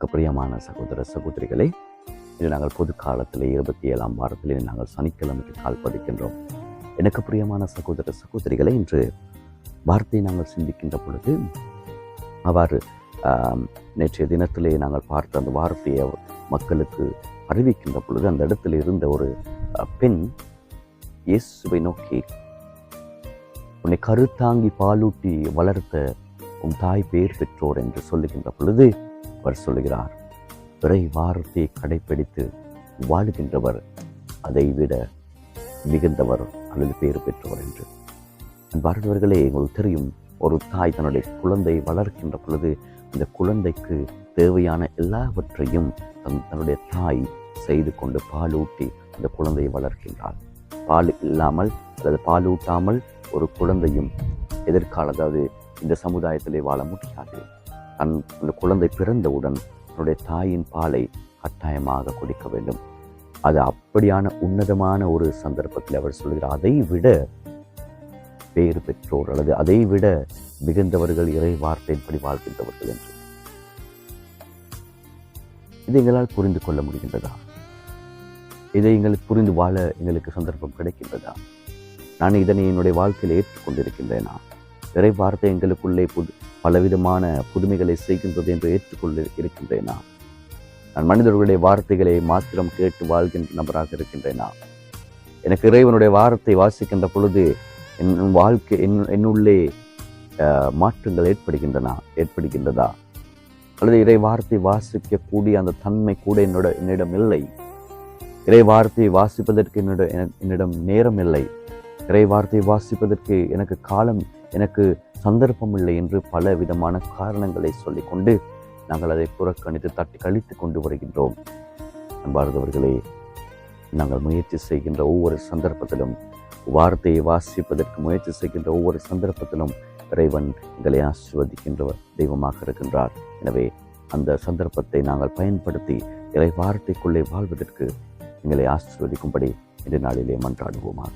பிரியமான சகோதர சகோதரிகளை, இன்று நாங்கள் பொது காலத்திலே 27ஆம் வாரத்திலே நாங்கள் சனிக்கிழமைக்கு கால் பதிக்கின்றோம். எனக்கு பிரியமான சகோதர சகோதரிகளை, இன்று வார்த்தையை நாங்கள் சிந்திக்கின்ற பொழுது அவ்வாறு நேற்றைய தினத்திலே நாங்கள் பார்த்த அந்த வார்த்தையை மக்களுக்கு அறிவிக்கின்ற பொழுது அந்த இடத்துல இருந்த ஒரு பெண் இயேசுவை நோக்கி, உன்னை கருத்தாங்கி பாலூட்டி வளர்த்த உன் தாய் பேர் பெற்றோர் என்று சொல்லுகின்ற பொழுது அவர் சொல்லுகிறார், இறை வார்த்தையை கடைப்பிடித்து வாழுகின்றவர் அதை விட மிகுந்தவர் அல்லது பேறு பெற்றவர் என்று. அன்பார்ந்தவர்களே, உங்களுக்கு தெரியும், ஒரு தாய் தன்னுடைய குழந்தை வளர்க்கின்ற பொழுது அந்த குழந்தைக்கு தேவையான எல்லாவற்றையும் தன்னுடைய தாய் செய்து கொண்டு பாலூட்டி அந்த குழந்தையை வளர்க்கின்றாள். பால் இல்லாமல் அல்லது பாலூட்டாமல் ஒரு குழந்தையும் அதாவது இந்த சமுதாயத்திலே வாழ முடியாது. அந்த குழந்தை பிறந்தவுடன் தன்னுடைய தாயின் பாலை கட்டாயமாக குடிக்க வேண்டும். அது அப்படியான உன்னதமான ஒரு சந்தர்ப்பத்தில் அவர் சொல்கிறார், அதை விட பேறு பெற்றோர் அல்லது அதை விட மிகுந்தவர்கள் இறை வார்த்தையின்படி வாழ்கின்றவர்கள் என்று. இதை எங்களால் புரிந்து கொள்ள முடிகின்றதா? இதை எங்களுக்கு புரிந்து வாழ எங்களுக்கு சந்தர்ப்பம் கிடைக்கின்றதா? நான் இதனை என்னுடைய வாழ்க்கையில் ஏற்றுக்கொண்டிருக்கின்றேனா? இறை வார்த்தை எங்களுக்குள்ளே பலவிதமான புதுமைகளை செய்கின்றது என்று ஏற்றுக்கொண்டு இருக்கின்றேனா? நான் மனிதர்களுடைய வார்த்தைகளை மாத்திரம் கேட்டு வாழ்கின்ற நபராக இருக்கின்றேனா? எனக்கு இறைவனுடைய வார்த்தை வாசிக்கின்ற பொழுது என் வாழ்க்கை என்னுள்ளே மாற்றங்கள் ஏற்படுகின்றதா? அல்லது இறை வார்த்தை வாசிக்கக்கூடிய அந்த தன்மை கூட என்னிடம் இல்லை. இறை வார்த்தையை வாசிப்பதற்கு என்னிடம் நேரம் இல்லை. இறை வார்த்தையை வாசிப்பதற்கு எனக்கு சந்தர்ப்பம் இல்லை என்று பல விதமான காரணங்களை சொல்லிக்கொண்டு நாங்கள் அதை புறக்கணித்து தட்டி கழித்து கொண்டு வருகின்றோம். அன்பார்ந்தவர்களே, நாங்கள் முயற்சி செய்கின்ற ஒவ்வொரு சந்தர்ப்பத்திலும், வார்த்தையை வாசிப்பதற்கு முயற்சி செய்கின்ற ஒவ்வொரு சந்தர்ப்பத்திலும் இறைவன் எங்களை ஆசீர்வதிக்கின்ற தெய்வமாக இருக்கின்றார். எனவே அந்த சந்தர்ப்பத்தை நாங்கள் பயன்படுத்தி இறை வார்த்தைக்குள்ளே வாழ்வதற்கு எங்களை ஆசீர்வதிக்கும்படி இந்த நாளிலே மன்றாடுவோமாக.